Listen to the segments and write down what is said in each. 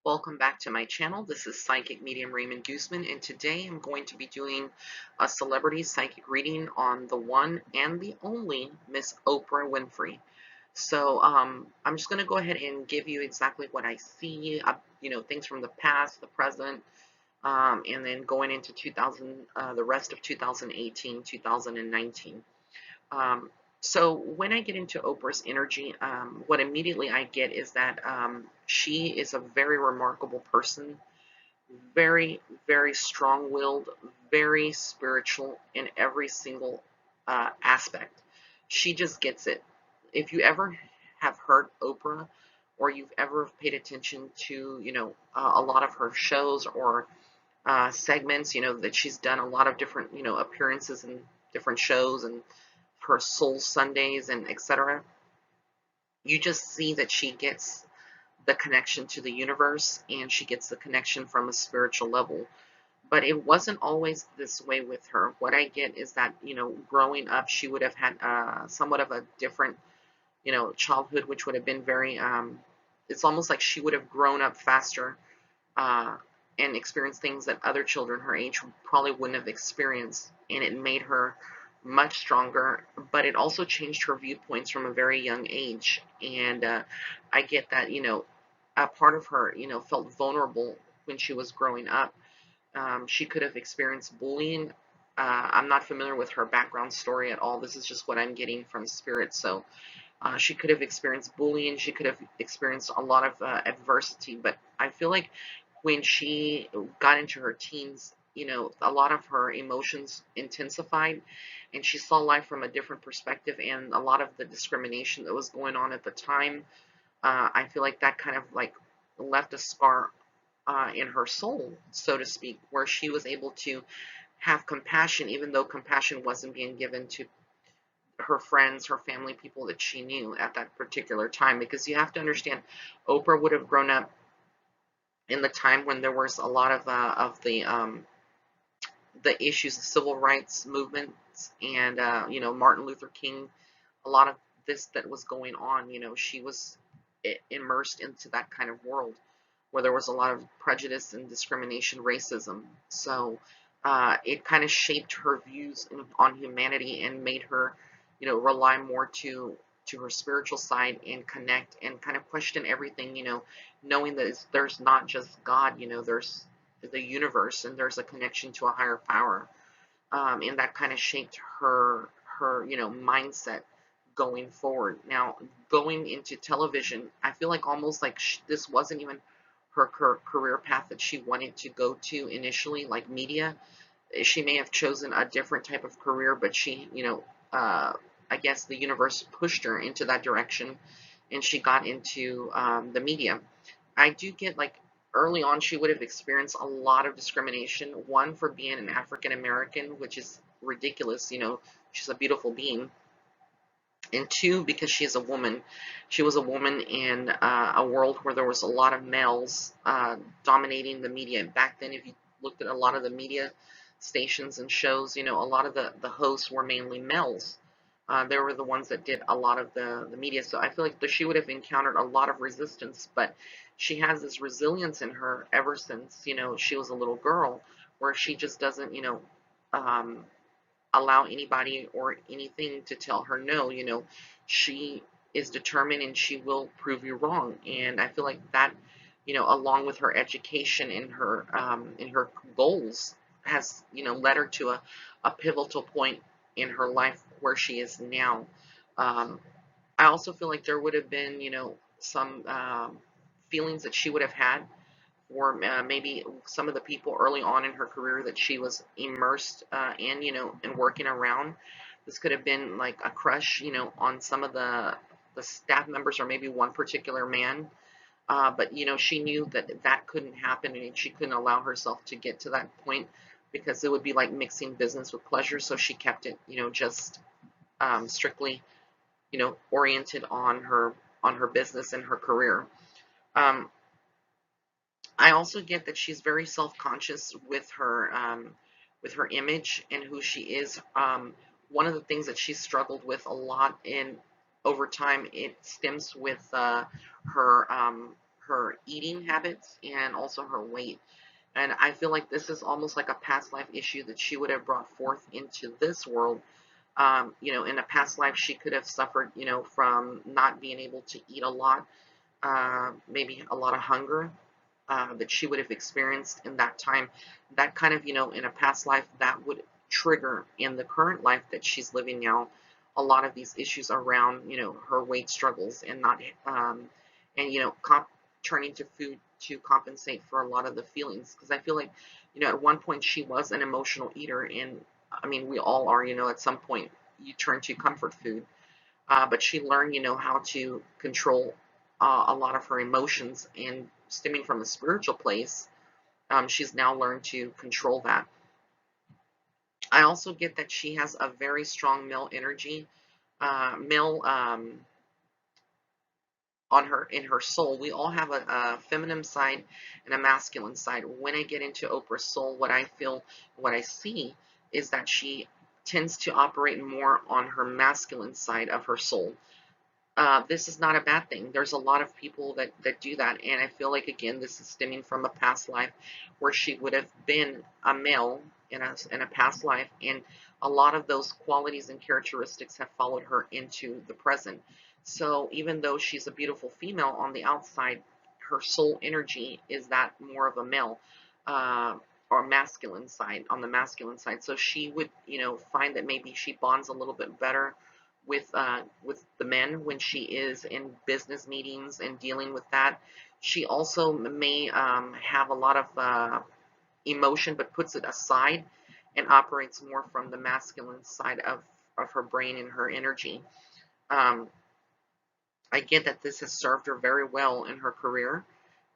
Welcome back to my channel. This is Psychic Medium Raymond Guzman, and today I'm going to be doing a celebrity psychic reading on the one and the only Miss Oprah Winfrey. So I'm just going to go ahead and give you exactly what I see, things from the past, the present, and then going into the rest of 2018, 2019. Um, so when I get into Oprah's energy, what immediately I get is that she is a very remarkable person, very, very strong-willed, very spiritual in every single aspect. She just gets it. If you ever have heard Oprah, or you've ever paid attention to, a lot of her shows or segments, that she's done a lot of different, appearances in different shows and her Soul Sundays and etc. You just see that she gets the connection to the universe and she gets the connection from a spiritual level. But it wasn't always this way with her. What I get is that, growing up, she would have had somewhat of a different, childhood, which would have been very, it's almost like she would have grown up faster uh, and experienced things that other children her age probably wouldn't have experienced. And it made her much stronger, but it also changed her viewpoints from a very young age. And I get that, a part of her, felt vulnerable when she was growing up. She could have experienced bullying. I'm not familiar with her background story at all. This is just what I'm getting from Spirit. So she could have experienced bullying. She could have experienced a lot of adversity. But I feel like when she got into her teens, a lot of her emotions intensified and she saw life from a different perspective, and a lot of the discrimination that was going on at the time, I feel like that kind of like left a scar in her soul, so to speak, where she was able to have compassion, even though compassion wasn't being given to her friends, her family, people that she knew at that particular time. Because you have to understand, Oprah would have grown up in the time when there was a lot of the issues of civil rights movements and Martin Luther King, a lot of this that was going on. She was immersed into that kind of world where there was a lot of prejudice and discrimination, racism. So it kind of shaped her views on humanity and made her, rely more to her spiritual side and connect and kind of question everything, knowing that there's not just God, there's the universe and there's a connection to a higher power. And that kind of shaped her mindset going forward. Now, going into television, I feel like almost like this wasn't even her career path that she wanted to go to initially, like media. She may have chosen a different type of career, but she, I guess the universe pushed her into that direction, and she got into the media. I do get like early on she would have experienced a lot of discrimination. One, for being an African American, which is ridiculous. She's a beautiful being. And two, because she is a woman. She was a woman in a world where there was a lot of males dominating the media. Back then, if you looked at a lot of the media stations and shows, a lot of the hosts were mainly males. They were the ones that did a lot of the media. So I feel like she would have encountered a lot of resistance, but she has this resilience in her ever since, she was a little girl, where she just doesn't, um, allow anybody or anything to tell her no. She is determined and she will prove you wrong. And I feel like that, along with her education and her goals, has led her to a pivotal point in her life where she is now. Um, I also feel like there would have been, some feelings that she would have had, or maybe some of the people early on in her career that she was immersed in, and working around. This could have been like a crush, on some of the staff members or maybe one particular man. But, she knew that that couldn't happen and she couldn't allow herself to get to that point because it would be like mixing business with pleasure. So she kept it, just strictly, oriented on her business and her career. Um, I also get that she's very self-conscious with her image and who she is. One of the things that she's struggled with a lot in over time, it stems with her her eating habits and also her weight. And I feel like this is almost like a past life issue that she would have brought forth into this world. In a past life, she could have suffered, from not being able to eat a lot, maybe a lot of hunger that she would have experienced in that time. That kind of, in a past life, that would trigger in the current life that she's living now a lot of these issues around, her weight struggles and not, and, turning to food to compensate for a lot of the feelings. Because I feel like, at one point she was an emotional eater, and I mean, we all are, at some point you turn to comfort food. But she learned, how to control a lot of her emotions, and stemming from a spiritual place, she's now learned to control that. I also get that she has a very strong male energy, male on her in her soul. We all have a feminine side and a masculine side. When I get into Oprah's soul, what I feel, what I see is that she tends to operate more on her masculine side of her soul. This is not a bad thing. There's a lot of people that do that, and I feel like, again, this is stemming from a past life where she would have been a male in a past life, and a lot of those qualities and characteristics have followed her into the present. So even though she's a beautiful female on the outside, her soul energy is that more of a male, or masculine side, on the masculine side. So she would, find that maybe she bonds a little bit better with the men when she is in business meetings and dealing with that. She also may have a lot of emotion, but puts it aside and operates more from the masculine side of her brain and her energy. Um, I get that this has served her very well in her career,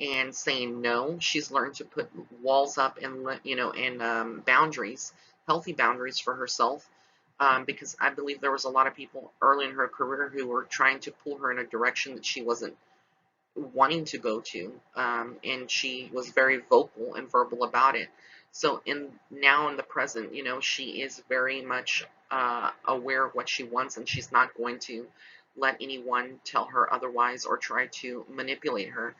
and saying no. She's learned to put walls up and, boundaries, healthy boundaries for herself. Because I believe there was a lot of people early in her career who were trying to pull her in a direction that she wasn't wanting to go to, and she was very vocal and verbal about it. So now in the present, she is very much aware of what she wants, and she's not going to let anyone tell her otherwise or try to manipulate her.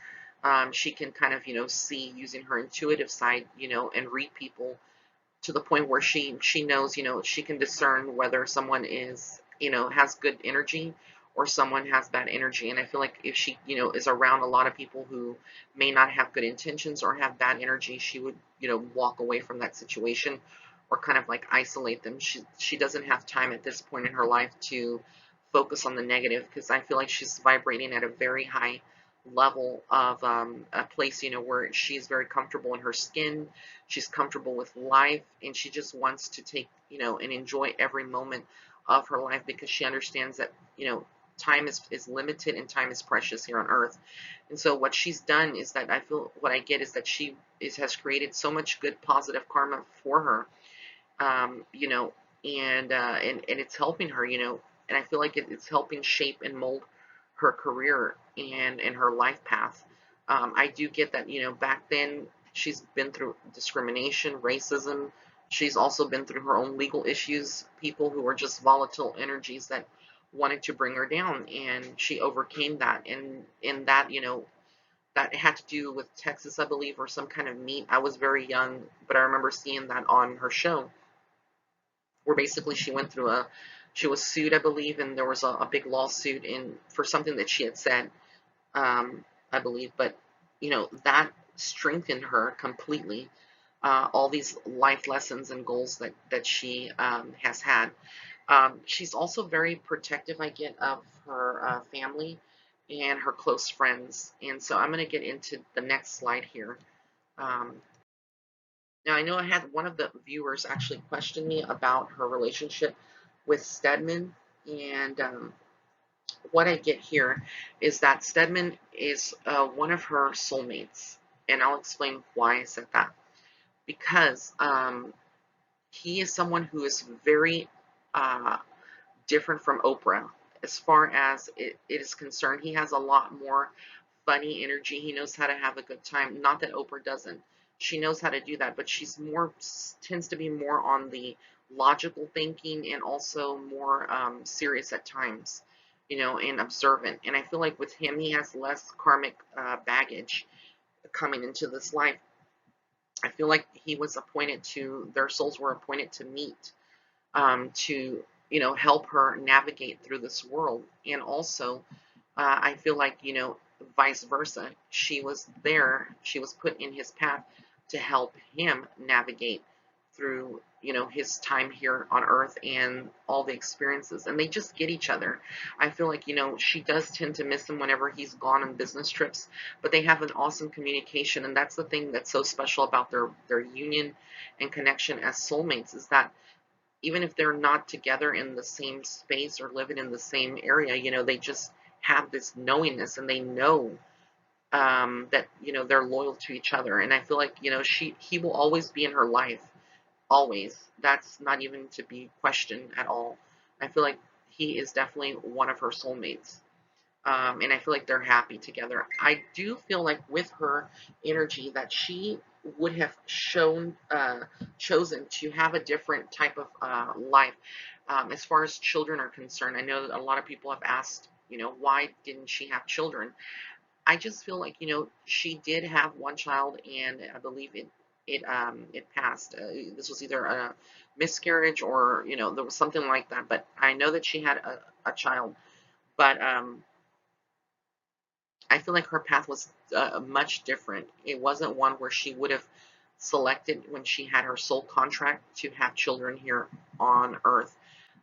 She can kind of, see using her intuitive side, and read people to the point where she knows, she can discern whether someone is, has good energy or someone has bad energy. And I feel like if she, is around a lot of people who may not have good intentions or have bad energy, she would, walk away from that situation or kind of like isolate them. She doesn't have time at this point in her life to focus on the negative, because I feel like she's vibrating at a very high level of a place, where she's very comfortable in her skin, she's comfortable with life, and she just wants to take, and enjoy every moment of her life, because she understands that, time is limited and time is precious here on earth. And so what she's done is that, I feel what I get is that has created so much good positive karma for her, um, you know, and it's helping her, and I feel like it's helping shape and mold her career and her life path. I do get that, back then she's been through discrimination, racism. She's also been through her own legal issues, people who were just volatile energies that wanted to bring her down, and she overcame that. And in that, that had to do with Texas, I believe, or some kind of meat. I was very young, but I remember seeing that on her show, where basically she was sued, I believe, and there was a big lawsuit for something that she had said, I believe. But, that strengthened her completely. All these life lessons and goals that she has had. She's also very protective, I get, of her family and her close friends. And so I'm going to get into the next slide here. Um, Now, I know I had one of the viewers actually question me about her relationship with Stedman, and what I get here is that Stedman is one of her soulmates, and I'll explain why I said that. Because he is someone who is very uh, different from Oprah as far as it is concerned. He has a lot more funny energy. He knows how to have a good time. Not that Oprah doesn't. She knows how to do that, but she's tends to be more on the logical thinking, and also more serious at times. and observant. And I feel like with him, he has less karmic baggage coming into this life. I feel like their souls were appointed to meet, to, help her navigate through this world. And also, I feel like, vice versa. She was put in his path to help him navigate through, his time here on earth and all the experiences. And they just get each other. I feel like, she does tend to miss him whenever he's gone on business trips, but they have an awesome communication. And that's the thing that's so special about their union and connection as soulmates, is that even if they're not together in the same space or living in the same area, they just have this knowingness, and they know, that, they're loyal to each other. And I feel like, he will always be in her life, always. That's not even to be questioned at all. I feel like he is definitely one of her soulmates. And I feel like they're happy together. I do feel like with her energy that she would have chosen to have a different type of life, as far as children are concerned. I know that a lot of people have asked, why didn't she have children? I just feel like, she did have one child, and I believe it passed. This was either a miscarriage, or, there was something like that. But I know that she had a child. But I feel like her path was much different. It wasn't one where she would have selected, when she had her soul contract, to have children here on earth,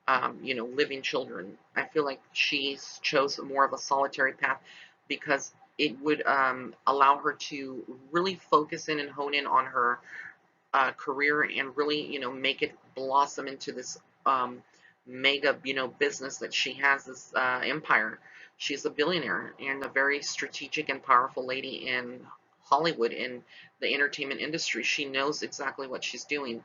living children. I feel like she chose more of a solitary path, because it would allow her to really focus in and hone in on her career, and really, make it blossom into this mega, business that she has, this empire. She's a billionaire and a very strategic and powerful lady in Hollywood, in the entertainment industry. She knows exactly what she's doing.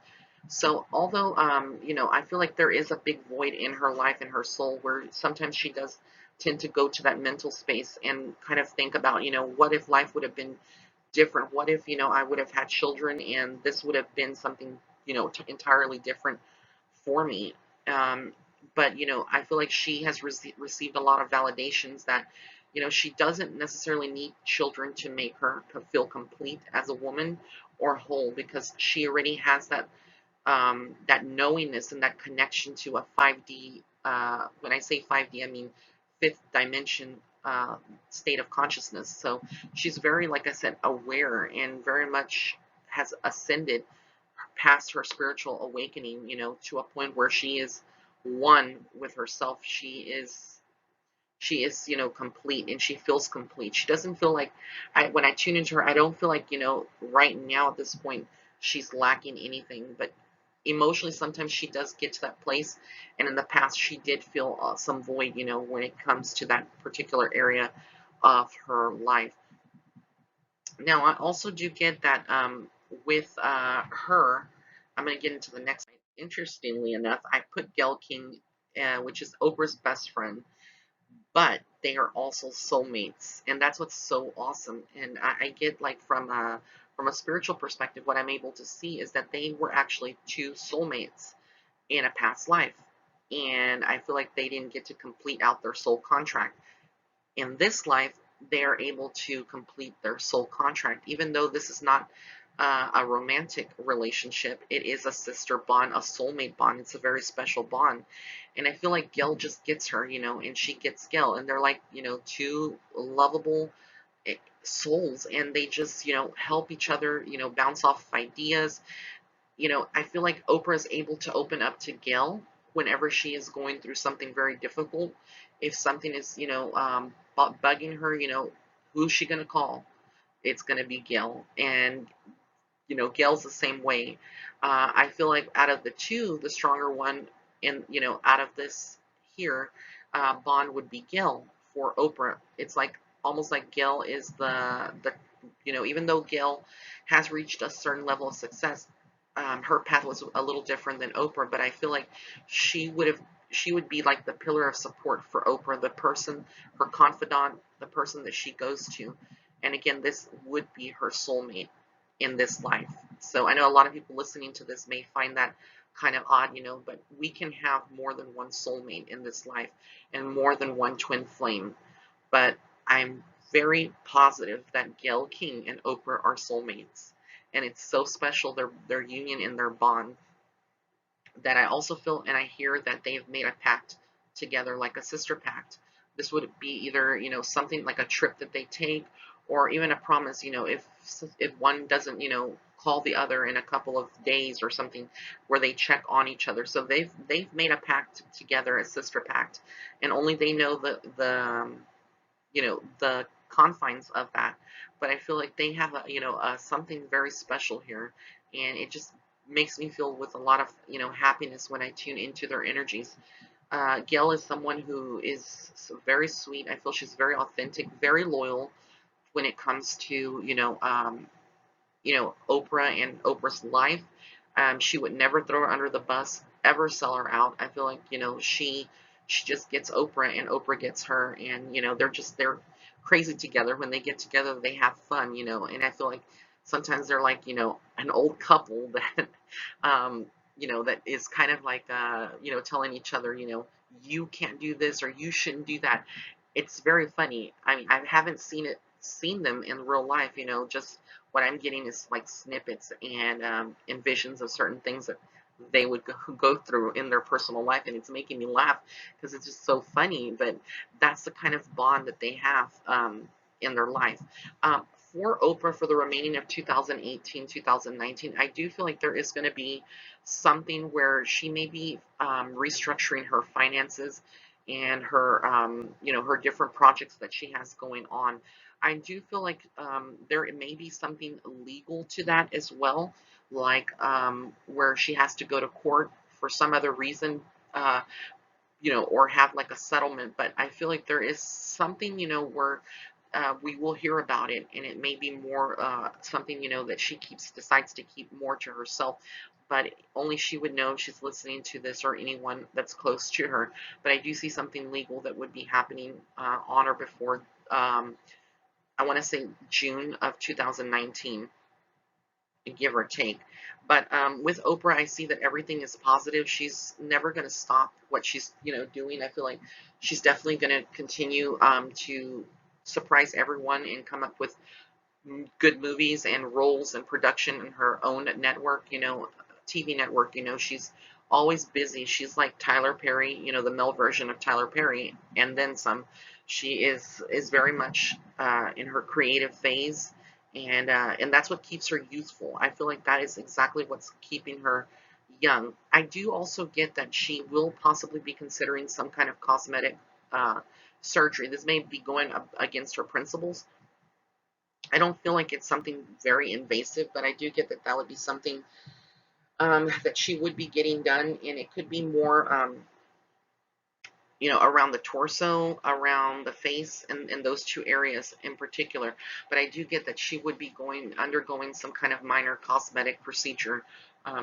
So although, I feel like there is a big void in her life and her soul, where sometimes she does tend to go to that mental space and kind of think about, what if life would have been different? What if, I would have had children, and this would have been something, entirely different for me. Um, but, I feel like she has received a lot of validations that, she doesn't necessarily need children to make her feel complete as a woman or whole, because she already has that knowingness and that connection to a 5D. When I say 5D, I mean fifth dimension state of consciousness. So she's very, like I said, aware, and very much has ascended past her spiritual awakening, to a point where she is one with herself. She is, complete, and she feels complete. She doesn't feel like, when I tune into her, I don't feel like, right now at this point, she's lacking anything. But emotionally, sometimes she does get to that place. And in the past, she did feel some void, when it comes to that particular area of her life. Now, I also do get that, with her, I'm going to get into the next. Interestingly enough, I put Gayle King, which is Oprah's best friend, but they are also soulmates, and that's what's so awesome. And I get, like, from a spiritual perspective, what I'm able to see is that they were actually two soulmates in a past life, and I feel like they didn't get to complete out their soul contract. In this life, they are able to complete their soul contract, even though this is not a romantic relationship. It is a sister bond, a soulmate bond. It's a very special bond. And I feel like Gayle just gets her, and she gets Gayle. And they're like, two lovable souls. And they just, help each other, bounce off ideas. I feel like Oprah is able to open up to Gayle whenever she is going through something very difficult. If something is, bugging her, who's she going to call? It's going to be Gayle. And Gayle's the same way. I feel like out of the two, the stronger one, and out of this here, bond would be Gayle for Oprah. It's like almost like Gayle is the even though Gayle has reached a certain level of success, her path was a little different than Oprah. But I feel like she would be like the pillar of support for Oprah, the person, her confidant, the person that she goes to. And again, this would be her soulmate in this life. So I know a lot of people listening to this may find that kind of odd, but we can have more than one soulmate in this life and more than one twin flame. But I'm very positive that Gayle King and Oprah are soulmates. And it's so special, their union and their bond, that I also feel and I hear that they've made a pact together, like a sister pact. This would be either, something like a trip that they take, or even a promise, if one doesn't, call the other in a couple of days or something, where they check on each other. So they've made a pact together, a sister pact, and only they know the confines of that. But I feel like they have something very special here, and it just makes me feel with a lot of happiness when I tune into their energies. Gail is someone who is very sweet. I feel she's very authentic, very loyal when it comes to Oprah and Oprah's life. She would never throw her under the bus, ever sell her out. I feel like, she just gets Oprah and Oprah gets her, and they're crazy together. When they get together, they have fun, and I feel like sometimes they're like, an old couple that that is kind of like telling each other, you can't do this or you shouldn't do that. It's very funny. I mean, I haven't seen them in real life, just what I'm getting is like snippets and visions of certain things that they would go through in their personal life, and it's making me laugh because it's just so funny. But that's the kind of bond that they have in their life. Um, for Oprah, for the remaining of 2018, 2019, I do feel like there is going to be something where she may be restructuring her finances and her different projects that she has going on. I do feel like there may be something legal to that as well, like where she has to go to court for some other reason, uh, or have like a settlement. But I feel like there is something, where we will hear about it, and it may be more something, that she decides to keep more to herself. But only she would know if she's listening to this, or anyone that's close to her. But I do see something legal that would be happening on or before. I want to say June of 2019, give or take. But with Oprah, I see that everything is positive. She's never going to stop what she's doing. I feel like she's definitely going to continue to surprise everyone and come up with good movies and roles and production in her own network, TV network. She's always busy. She's like Tyler Perry, the male version of Tyler Perry, and then some. She is very much in her creative phase, and that's what keeps her youthful. I feel like that is exactly what's keeping her young. I do also get that she will possibly be considering some kind of cosmetic surgery. This may be going up against her principles. I don't feel like it's something very invasive, but I do get that that would be something that she would be getting done, and it could be more, around the torso, around the face, and those two areas in particular. But I do get that she would be undergoing some kind of minor cosmetic procedure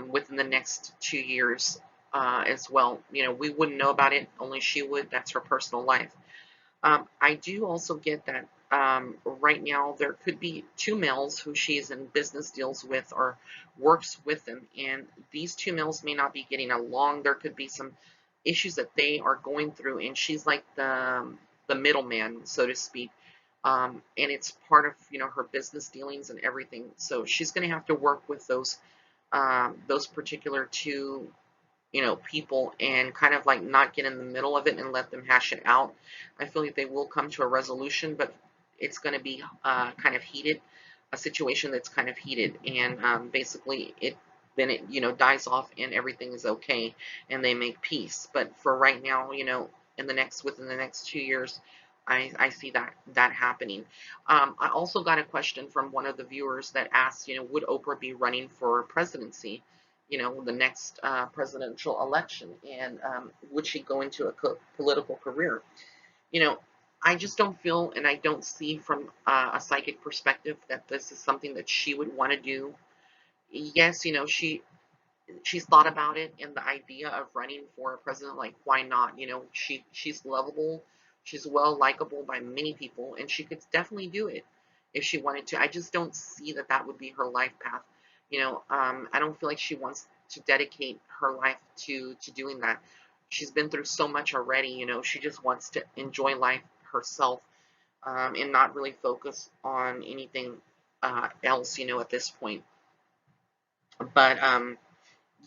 within the next 2 years as well. We wouldn't know about it, only she would. That's her personal life. I do also get that right now there could be two males who she's in business deals with or works with them, and these two males may not be getting along. There could be some issues that they are going through, and she's like the middleman, so to speak. And it's part of her business dealings and everything. So she's going to have to work with those particular two people, and kind of like not get in the middle of it and let them hash it out. I feel like they will come to a resolution, but it's going to be kind of heated, a situation that's kind of heated, and basically it dies off and everything is okay and they make peace. But for right now, within the next 2 years, I see that happening. I also got a question from one of the viewers that asked, would Oprah be running for presidency? The next presidential election, and would she go into a political career? You know, I just don't feel, and I don't see from a psychic perspective that this is something that she would want to do. Yes, she's thought about it, and the idea of running for a president, like, why not? She's lovable, she's well likable by many people, and she could definitely do it if she wanted to. I just don't see that that would be her life path. I don't feel like she wants to dedicate her life to doing that. She's been through so much already, you know. She just wants to enjoy life herself, and not really focus on anything else, you know, at this point. But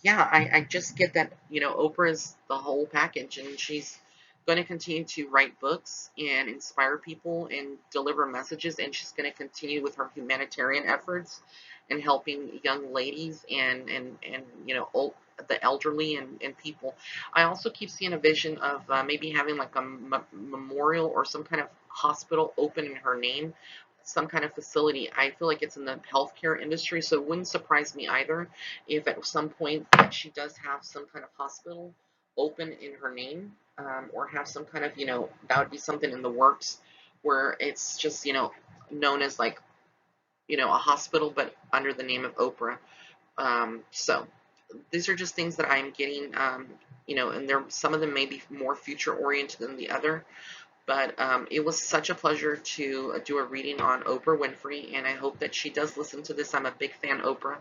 yeah, I just get that, you know, Oprah is the whole package, and she's going to continue to write books and inspire people and deliver messages, and she's going to continue with her humanitarian efforts and helping young ladies and you know, the elderly and people. I also keep seeing a vision of maybe having like a memorial or some kind of hospital open in her name, some kind of facility. I feel like it's in the healthcare industry, so it wouldn't surprise me either if at some point she does have some kind of hospital open in her name, or have some kind of, you know, that would be something in the works where it's just, you know, known as like, you know, a hospital but under the name of Oprah. So these are just things that I'm getting, you know, and there, some of them may be more future oriented than the other. But it was such a pleasure to do a reading on Oprah Winfrey, and I hope that she does listen to this. I'm a big fan of Oprah.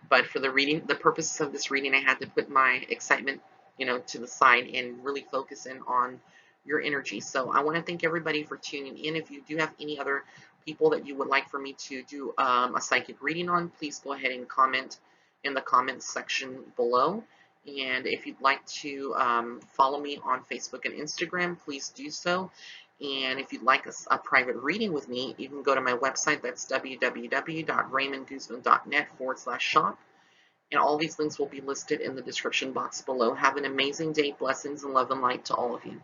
But for the reading, the purposes of this reading, I had to put my excitement, you know, to the side and really focus in on your energy. So I want to thank everybody for tuning in. If you do have any other people that you would like for me to do a psychic reading on, please go ahead and comment in the comments section below. And if you'd like to follow me on Facebook and Instagram, please do so. And if you'd like a private reading with me, you can go to my website. That's www.raymondguzman.net/shop. And all these links will be listed in the description box below. Have an amazing day. Blessings and love and light to all of you.